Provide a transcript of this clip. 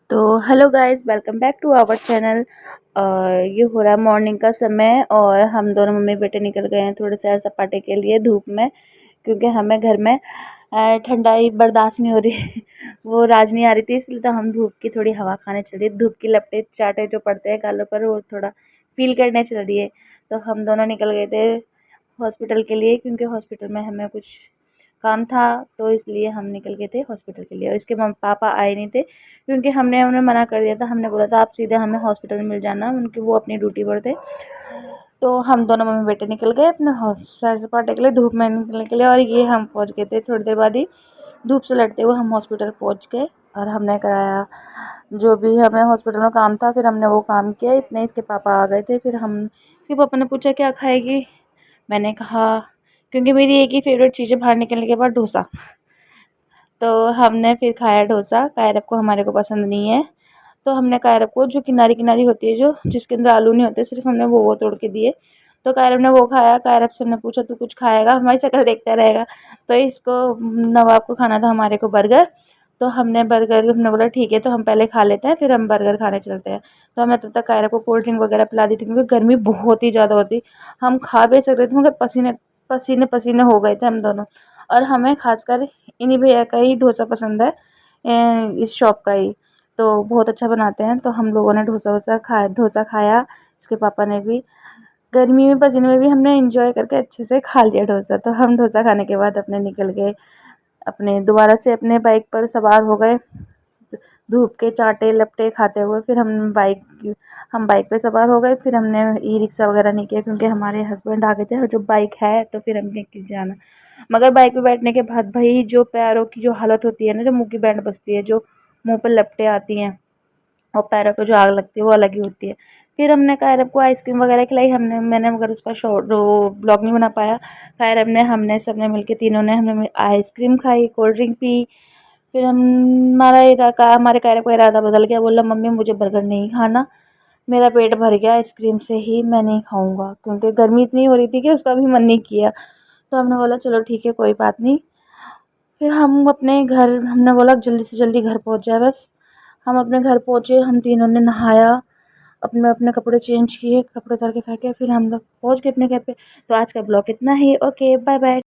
तो hello guys, welcome back to our channel. और ये हो रहा है मॉर्निंग का समय और हम दोनों मम्मी बेटे निकल गए हैं थोड़े सैर सपाटे के लिए धूप में, क्योंकि हमें घर में ठंडाई बर्दाश्त नहीं हो रही वो राज नहीं आ रही थी, इसलिए तो हम धूप की थोड़ी हवा खाने चल दिए। धूप की लपटें चाटे जो पड़ते हैं गालों पर वो थोड़ा फील करने चल दिए। तो हम दोनों निकल गए थे हॉस्पिटल के लिए, क्योंकि हॉस्पिटल में हमें कुछ काम था, तो इसलिए हम निकल गए थे हॉस्पिटल के लिए। और इसके मम्मी पापा आए नहीं थे, क्योंकि हमने उन्हें मना कर दिया था। हमने बोला था आप सीधे हमें हॉस्पिटल में मिल जाना, उनकी वो अपनी ड्यूटी पर थे। तो हम दोनों मम्मी बेटे निकल गए अपने सैर सपाटे के लिए, धूप में निकलने के लिए। और ये हम पहुंच गए थे थोड़ी देर बाद ही, धूप से लड़ते हुए हम हॉस्पिटल पहुंच गए। और हमने कराया जो भी हमें हॉस्पिटल में काम था, फिर हमने वो काम किया। इतने इसके पापा आ गए थे। फिर हम इसके पापा ने पूछा क्या खाएगी, मैंने कहा, क्योंकि मेरी एक ही फेवरेट चीज़ है बाहर निकलने के बाद, डोसा। तो हमने फिर खाया डोसा। कायरब को हमारे को पसंद नहीं है, तो हमने कायरब को जो किनारी किनारी होती है, जो जिसके अंदर आलू नहीं होते, सिर्फ हमने वो तोड़ के दिए। तो कायरब ने वो खाया। कायरब से हमने पूछा तू कुछ खाएगा, हमारी शक्ल देखता रहेगा। तो इसको नवाब को खाना था हमारे को बर्गर। तो हमने बोला ठीक है, तो हम पहले खा लेते हैं फिर हम बर्गर खाने चलते हैं। तो हमने तब तक कायरब को कोल्ड ड्रिंक वगैरह पिला दी थी, क्योंकि गर्मी बहुत ही ज़्यादा होती। हम खा भी सकते थे मगर पसीने पसीने पसीने हो गए थे हम दोनों। और हमें खासकर इन्हीं भैया का ही डोसा पसंद है, इस शॉप का ही। तो बहुत अच्छा बनाते हैं। तो हम लोगों ने डोसा खाया। इसके पापा ने भी, गर्मी में पसीने में भी हमने एंजॉय करके अच्छे से खा लिया डोसा। तो हम डोसा खाने के बाद अपने निकल गए, अपने दोबारा से अपने बाइक पर सवार हो गए, धूप के चाटे लपटे खाते हुए। फिर हम बाइक पे सवार हो गए। फिर हमने ई रिक्शा वगैरह नहीं किया, क्योंकि हमारे हस्बैंड आ गए थे और जो बाइक है, तो फिर हमने किस जाना। मगर बाइक पे बैठने के बाद भाई जो पैरों की जो हालत होती है ना, जो मुंह की बैंड बजती है, जो मुंह पर लपटें आती हैं और पैरों पे जो आग लगती है, वो अलग ही होती है। फिर हमने कायरब को आइसक्रीम वगैरह खिलाई मैंने, मगर उसका शॉर्ट ब्लॉग नहीं बना पाया। कायरब ने, हमने सबने मिलके तीनों ने हमने आइसक्रीम खाई, कोल्ड ड्रिंक पी। फिर हमारे कायरब का इरादा बदल गया, बोला मम्मी मुझे बर्गर नहीं खाना, मेरा पेट भर गया आइसक्रीम से ही, मैं नहीं खाऊंगा। क्योंकि गर्मी इतनी हो रही थी कि उसका भी मन नहीं किया। तो हमने बोला चलो ठीक है, कोई बात नहीं। फिर हम अपने घर, हमने बोला जल्दी से जल्दी घर पहुंच जाए बस। हम अपने घर पहुंचे, हम तीनों ने नहाया, अपने अपने कपड़े चेंज किए, कपड़े उतार के फेंके, फिर हम लोग पहुंच गए अपने घर पे। तो आज का ब्लॉग इतना ही। Okay, bye bye.